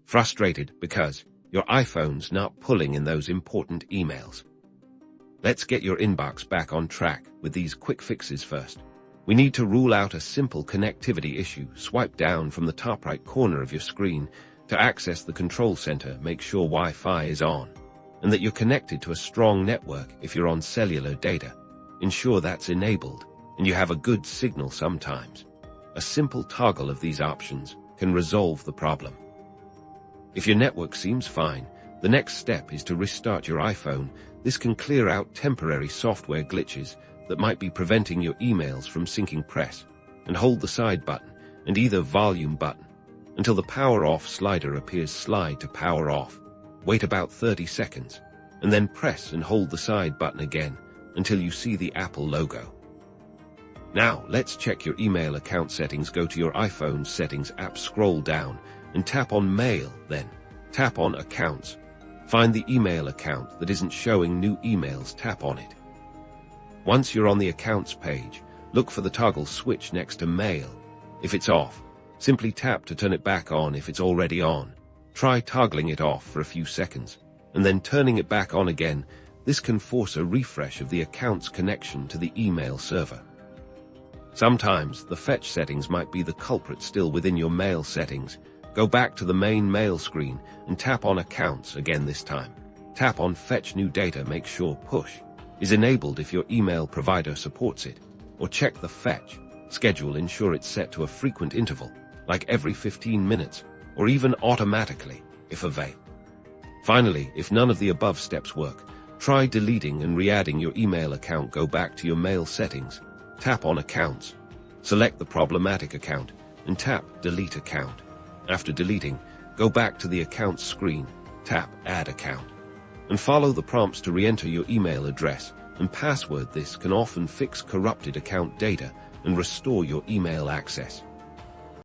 Frustrated because your iPhone's not pulling in those important emails? Let's get your inbox back on track with these quick fixes first. We need to rule out a simple connectivity issue. Swipe down from the top right corner of your screen to access the control center. Make sure Wi-Fi is on and that you're connected to a strong network. If you're on cellular data, ensure that's enabled and you have a good signal. Sometimes a simple toggle of these options can resolve the problem. If your network seems fine, the next step is to restart your iPhone. This can clear out temporary software glitches that might be preventing your emails from syncing. Press and hold the side button and either volume button until the power off slider appears. Slide to power off. Wait about 30 seconds and then press and hold the side button again until you see the Apple logo. Now let's check your email account settings. Go to your iPhone settings app, scroll down and tap on Mail, then tap on Accounts. Find the email account that isn't showing new emails, tap on it. Once you're on the Accounts page, look for the toggle switch next to Mail. If it's off, simply tap to turn it back on. If it's already on, try toggling it off for a few seconds and then turning it back on again. This can force a refresh of the account's connection to the email server. Sometimes the fetch settings might be the culprit. Still within your mail settings, go back to the main mail screen and tap on Accounts again. This time, tap on Fetch New Data. Make sure Push is enabled if your email provider supports it, or check the fetch schedule. Ensure it's set to a frequent interval, like every 15 minutes, or even automatically, if available. Finally, if none of the above steps work, try deleting and re-adding your email account. Go back to your mail settings, tap on Accounts, select the problematic account, and tap Delete Account. After deleting, go back to the Accounts screen, tap Add Account, and follow the prompts to re-enter your email address and password. This can often fix corrupted account data and restore your email access.